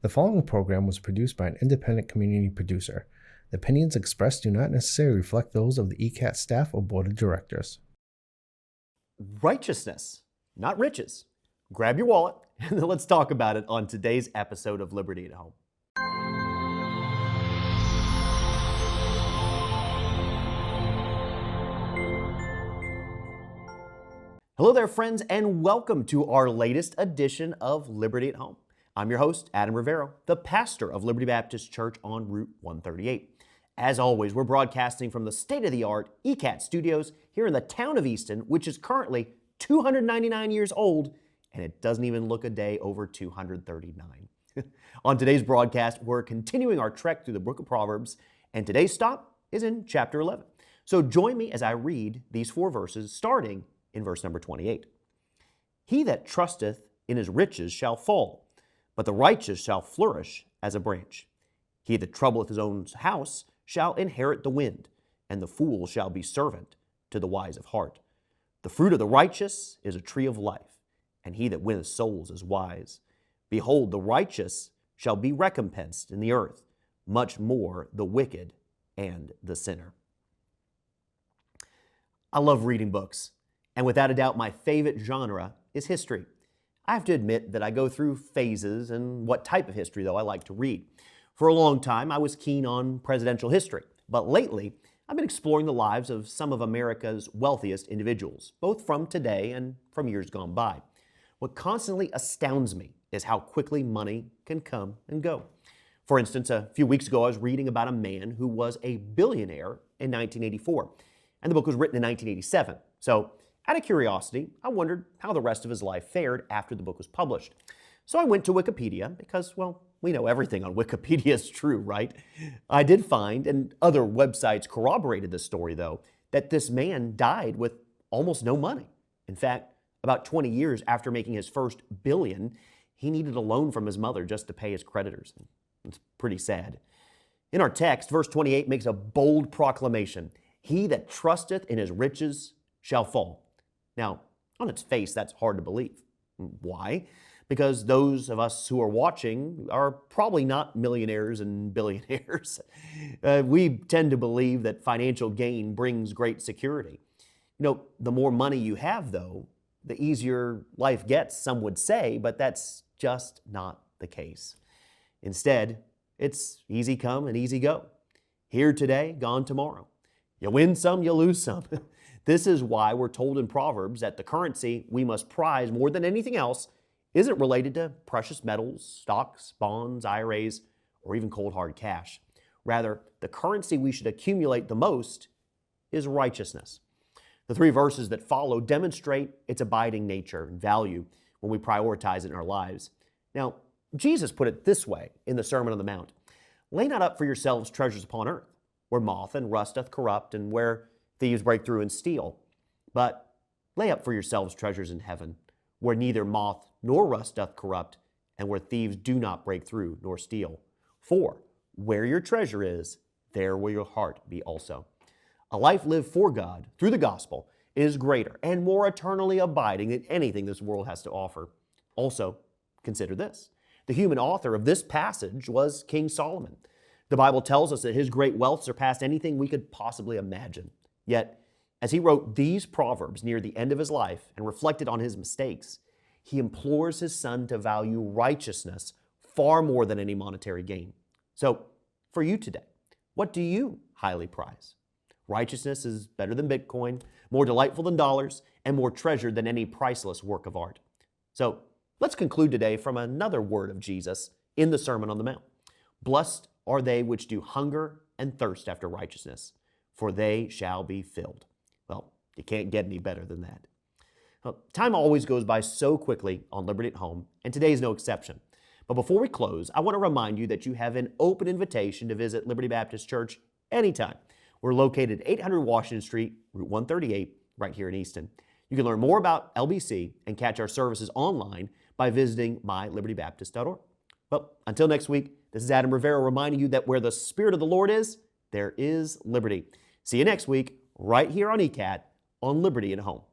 The following program was produced by an independent community producer. The opinions expressed do not necessarily reflect those of the ECAT staff or board of directors. Righteousness, not riches. Grab your wallet and let's talk about it on today's episode of Liberty at Home. Hello there, friends, and welcome to our latest edition of Liberty at Home. I'm your host, Adam Riveiro, the pastor of Liberty Baptist Church on Route 138. As always, we're broadcasting from the state-of-the-art ECAT studios here in the town of Easton, which is currently 299 years old, and it doesn't even look a day over 239. On today's broadcast, we're continuing our trek through the book of Proverbs, and today's stop is in chapter 11. So join me as I read these four verses, starting in verse number 28. He that trusteth in his riches shall fall, but the righteous shall flourish as a branch. He that troubleth his own house shall inherit the wind, and the fool shall be servant to the wise of heart. The fruit of the righteous is a tree of life, and he that winneth souls is wise. Behold, the righteous shall be recompensed in the earth, much more the wicked and the sinner. I love reading books. And without a doubt, my favorite genre is history. I have to admit that I go through phases in what type of history, though, I like to read. For a long time, I was keen on presidential history. But lately, I've been exploring the lives of some of America's wealthiest individuals, both from today and from years gone by. What constantly astounds me is how quickly money can come and go. For instance, a few weeks ago, I was reading about a man who was a billionaire in 1984. And the book was written in 1987. So, out of curiosity, I wondered how the rest of his life fared after the book was published. So I went to Wikipedia because, well, we know everything on Wikipedia is true, right? I did find, and other websites corroborated this story though, that this man died with almost no money. In fact, about 20 years after making his first billion, he needed a loan from his mother just to pay his creditors. It's pretty sad. In our text, verse 28 makes a bold proclamation. He that trusteth in his riches shall fall. Now, on its face, that's hard to believe. Why? Because those of us who are watching are probably not millionaires and billionaires. We tend to believe that financial gain brings great security. You know, the more money you have, though, the easier life gets, some would say, but that's just not the case. Instead, it's easy come and easy go. Here today, gone tomorrow. You win some, you lose some. This is why we're told in Proverbs that the currency we must prize more than anything else isn't related to precious metals, stocks, bonds, IRAs, or even cold hard cash. Rather, the currency we should accumulate the most is righteousness. The three verses that follow demonstrate its abiding nature and value when we prioritize it in our lives. Now, Jesus put it this way in the Sermon on the Mount. Lay not up for yourselves treasures upon earth, where moth and rust doth corrupt, and where thieves break through and steal. But lay up for yourselves treasures in heaven, where neither moth nor rust doth corrupt, and where thieves do not break through nor steal. For where your treasure is, there will your heart be also. A life lived for God through the gospel is greater and more eternally abiding than anything this world has to offer. Also, consider this. The human author of this passage was King Solomon. The Bible tells us that his great wealth surpassed anything we could possibly imagine. Yet, as he wrote these proverbs near the end of his life and reflected on his mistakes, he implores his son to value righteousness far more than any monetary gain. So, for you today, what do you highly prize? Righteousness is better than Bitcoin, more delightful than dollars, and more treasured than any priceless work of art. So, let's conclude today from another word of Jesus in the Sermon on the Mount. Blessed are they which do hunger and thirst after righteousness, for they shall be filled. Well, you can't get any better than that. Well, time always goes by so quickly on Liberty at Home, and today is no exception. But before we close, I want to remind you that you have an open invitation to visit Liberty Baptist Church anytime. We're located at 800 Washington Street, Route 138, right here in Easton. You can learn more about LBC and catch our services online by visiting mylibертybaptist.org. Well, until next week, this is Adam Riveiro reminding you that where the Spirit of the Lord is, there is liberty. See you next week, right here on ECAT, on Liberty at Home.